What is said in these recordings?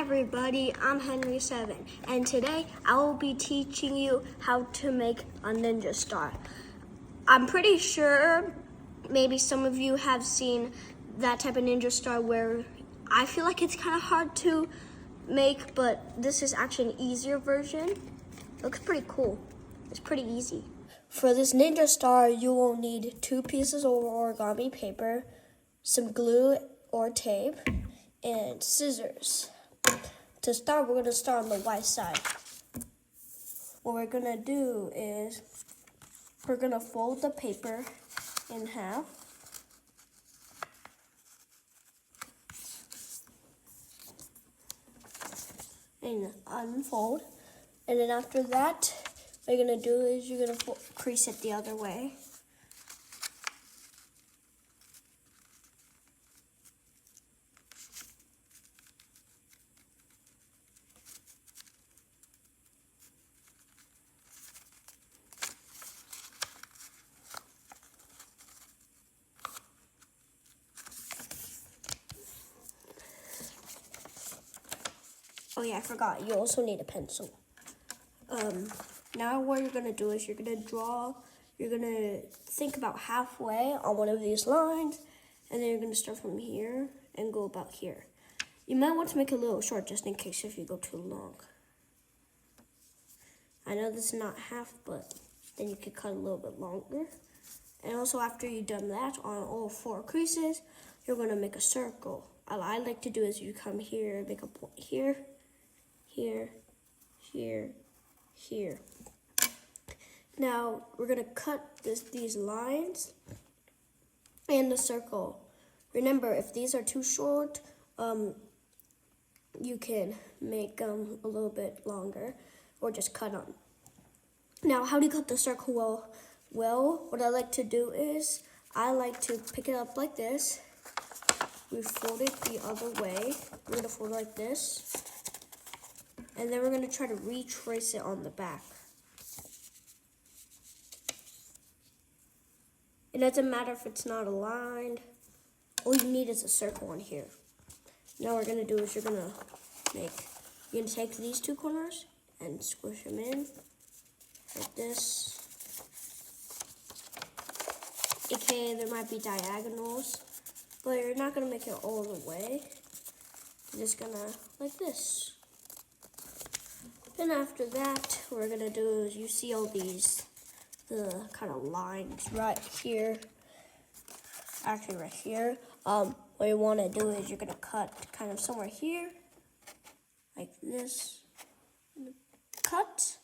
everybody, I'm Henry7, and today I will be teaching you how to make a ninja star. I'm pretty sure maybe some of you have seen that type of ninja star where I feel like it's kind of hard to make, but this is actually an easier version. It looks pretty cool. It's pretty easy. For this ninja star, you will need 2 pieces of origami paper, some glue or tape, and scissors. To start, we're going to start on the white side. What we're going to do is we're going to fold the paper in half. And unfold. And then after that, what you're going to do is you're going to crease it the other way. Oh yeah, I forgot. You also need a pencil. Now what you're going to do is you're going to think about halfway on one of these lines, and then you're going to start from here and go about here. You might want to make it a little short just in case if you go too long. I know this is not half, but then you could cut a little bit longer. And also after you've done that on all 4 creases, you're going to make a circle. All I like to do is you come here, make a point here, here, here, here. Now we're gonna cut these lines and the circle. Remember, if these are too short, you can make them a little bit longer or just cut them. Now, how do you cut the circle well? What I like to do is I like to pick it up like this. We fold it the other way. We're gonna fold it like this. And then we're going to try to retrace it on the back. It doesn't matter if it's not aligned. All you need is a circle on here. Now what we're going to do is you're going to take these 2 corners and squish them in like this. AKA there might be diagonals, but you're not going to make it all the way. You're just going to like this. Then after that, what we're gonna do is you see all these kind of lines right here. Actually, right here. What you want to do is you're gonna cut kind of somewhere here, like this. Cut.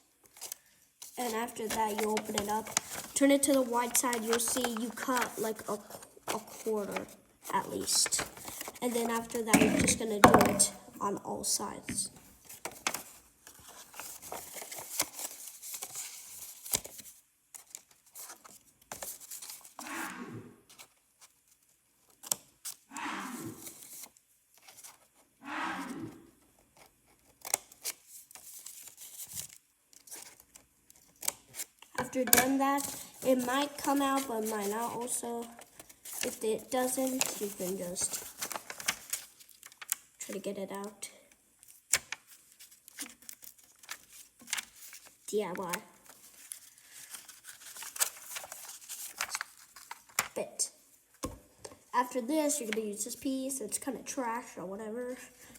And after that, you open it up, turn it to the wide side. You'll see you cut like a quarter at least. And then after that, you're just gonna do it on all sides. After done that, it might come out, but it might not also. If it doesn't, you can just try to get it out. DIY. Bit. After this, you're going to use this piece. It's kind of trash or whatever.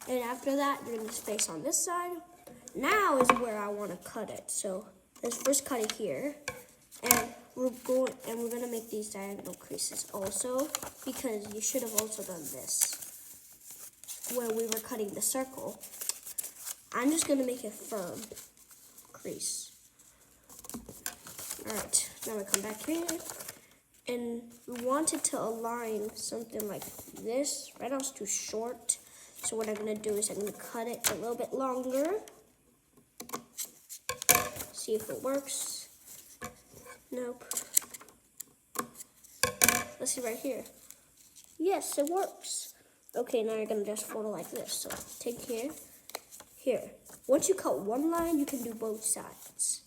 And after that, you're going to space on this side. Now is where I want to cut it. So let's first cut it here. And we're going to make these diagonal creases also, because you should have also done this when we were cutting the circle. I'm just going to make a firm crease. Alright, now we come back here. And we want it to align something like this. Right now it's too short. So what I'm going to do is I'm going to cut it a little bit longer. See if it works. Nope. Let's see right here. Yes, it works. Okay, now you're going to just fold it like this. So take here. Once you cut one line, you can do both sides.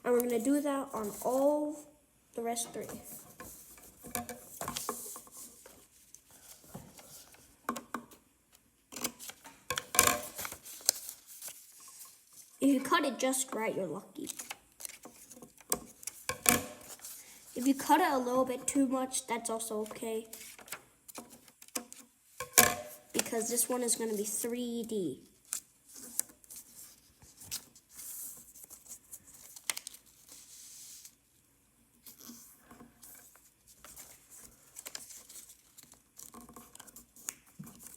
And we're going to do that on all the rest 3. If you cut it just right, you're lucky. If you cut it a little bit too much, that's also okay. Because this one is going to be 3D.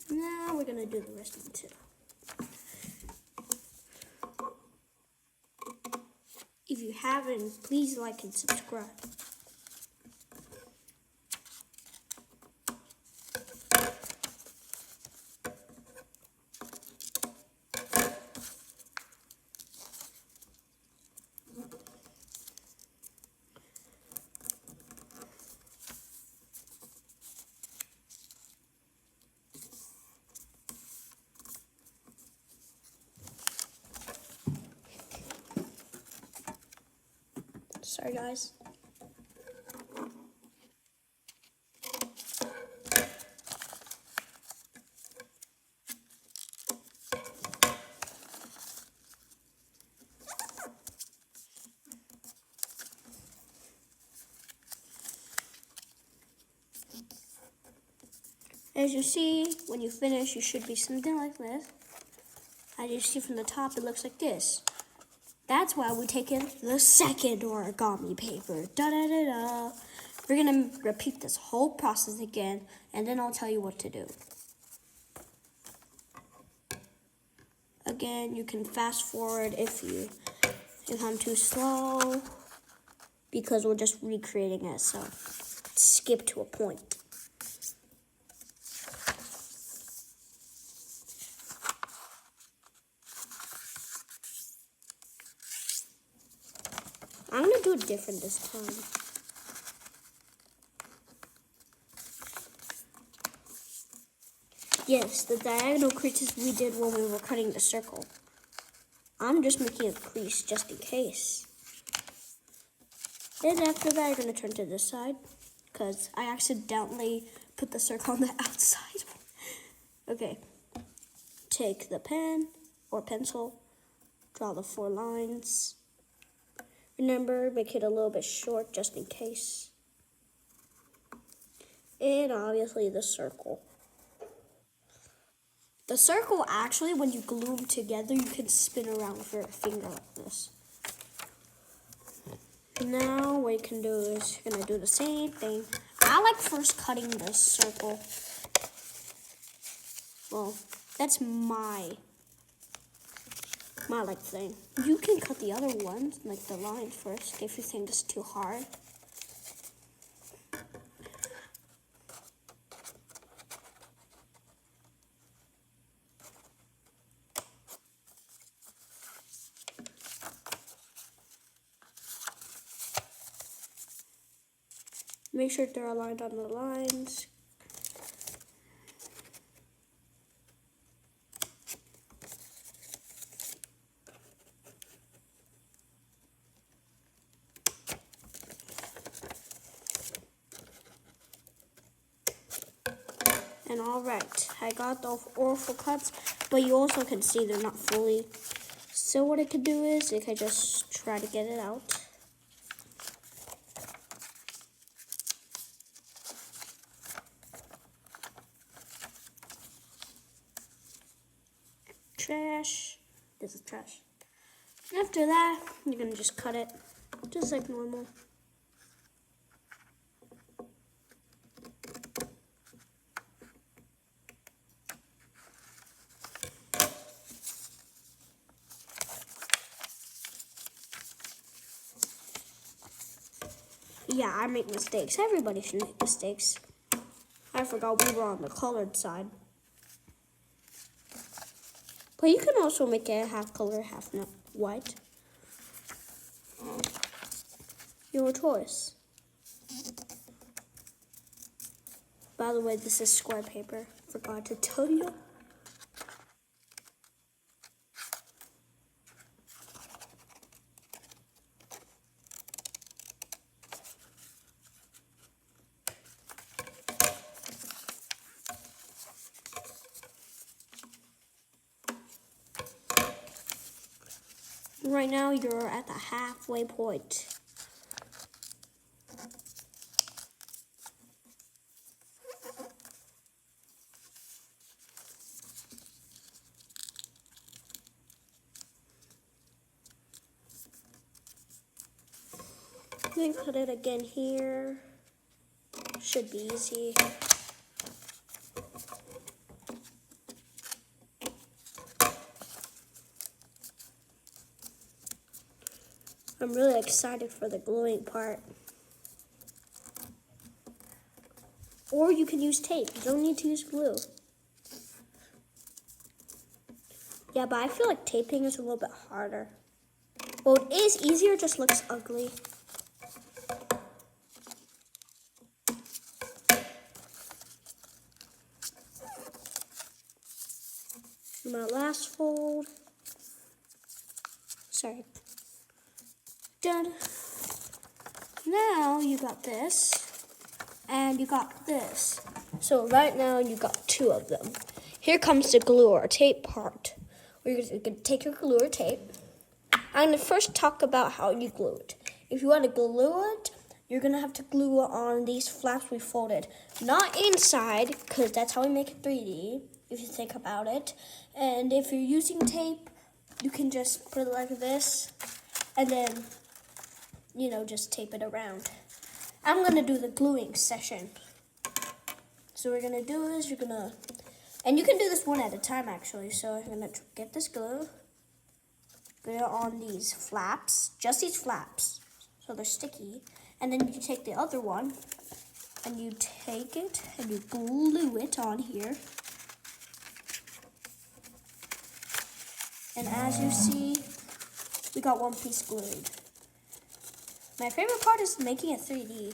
Now we're going to do the rest of it too. If you haven't, please like and subscribe. Sorry, guys. As you see, when you finish, you should be something like this. As you see from the top, it looks like this. That's why we take in the second origami paper. Da-da-da-da. We're going to repeat this whole process again, and then I'll tell you what to do. Again, you can fast forward if I'm too slow, because we're just recreating it, so skip to a point. I'm going to do it different this time. Yes, the diagonal creases we did when we were cutting the circle. I'm just making a crease just in case. And after that, I'm going to turn to this side because I accidentally put the circle on the outside. Okay. Take the pen or pencil, draw the 4 lines. Remember, make it a little bit short just in case. And obviously the circle. The circle, actually, when you glue them together, you can spin around with your finger like this. Now what you can do is you're gonna do the same thing. I like first cutting the circle. Well, that's my like thing. You can cut the other ones, like the line first, if you think it's too hard. Make sure they're aligned on the lines. And all right, I got the orifal cuts, but you also can see they're not fully. So what I could do is I could just try to get it out. Trash. This is trash. After that, you're gonna just cut it just like normal. Yeah, I make mistakes. Everybody should make mistakes. I forgot we were on the colored side. But you can also make it half color, half white. Your choice. By the way, this is square paper. Forgot to tell you. Right now, you're at the halfway point. Then put it again here. Should be easy. I'm really excited for the gluing part. Or you can use tape. You don't need to use glue. Yeah, but I feel like taping is a little bit harder. Well, it is easier, it just looks ugly. My last fold. Sorry. Done. Now you got this, and you got this. So right now you got two of them. Here comes the glue or tape part. You're going to take your glue or tape. I'm going to first talk about how you glue it. If you want to glue it, you're going to have to glue it on these flaps we folded. Not inside, because that's how we make it 3D, if you think about it. And if you're using tape, you can just put it like this, and then, you know, just tape it around. I'm going to do the gluing session. So what we're going to do is you're going to, and you can do this one at a time actually. So I'm going to get this glue, put it on these flaps, just these flaps, so they're sticky. And then you take the other one, and you take it, and you glue it on here. And as you see, we got one piece glued. My favorite part is making it 3D.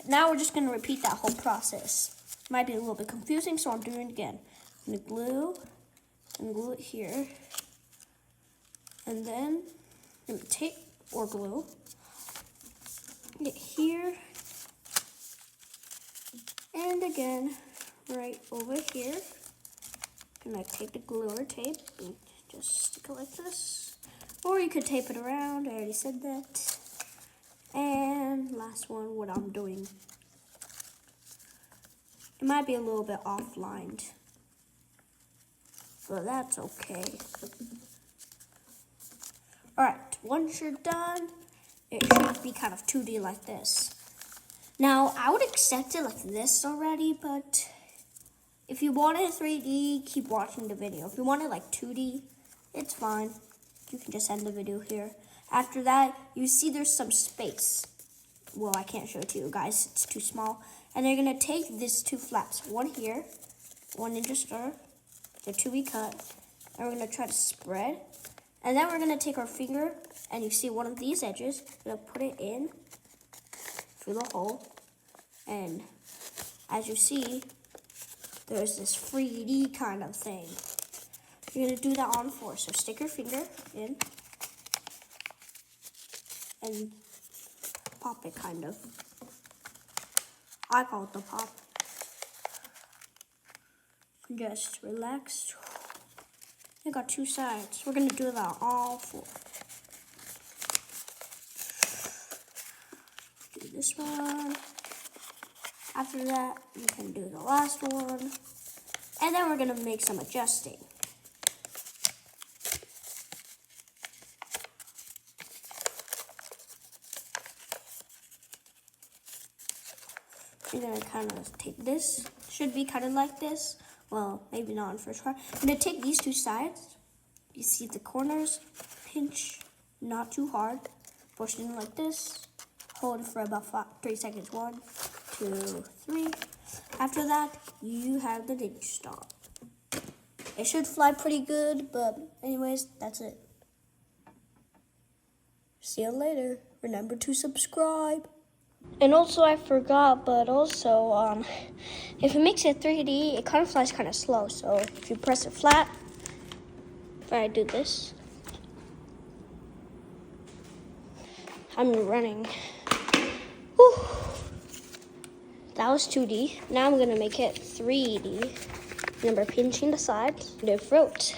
Now we're just going to repeat that whole process. Might be a little bit confusing, so I'm doing it again. I'm going to glue and glue it here. And then I'm going to tape or glue it here. And again, right over here. I'm going to take the glue or tape and just stick it like this. Or you could tape it around. I already said that. And last one, what I'm doing. It might be a little bit offlined, but that's okay. Alright, once you're done, it should be kind of 2D like this. Now, I would accept it like this already, but if you want it 3D, keep watching the video. If you want it like 2D, it's fine. You can just end the video here. After that, you see there's some space. Well, I can't show it to you guys. It's too small. And they're going to take these two flaps. One here, one in just stir. They're 2B cut. And we're going to try to spread. And then we're going to take our finger, and you see one of these edges. We're going to put it in through the hole. And as you see, there's this 3D kind of thing. You're going to do that on 4. So stick your finger in. And pop it, kind of. I call it the pop. Just relax. I got 2 sides. We're going to do that on all 4. Do this one. After that, you can do the last one. And then we're going to make some adjusting. You're going to kind of take this. Should be kind of like this. Well, maybe not on first try. I'm going to take these 2 sides. You see the corners. Pinch, not too hard. Push it in like this. Hold it for about 3 seconds. 1, 2, 3. After that, you have the ninja star. It should fly pretty good, but anyways, that's it. See you later. Remember to subscribe. And also, I forgot, but also, if it makes it 3D, it kind of flies kind of slow. So if you press it flat, if I do this, I'm running. Whew. That was 2D. Now I'm going to make it 3D. Remember, pinching the sides, the fruit.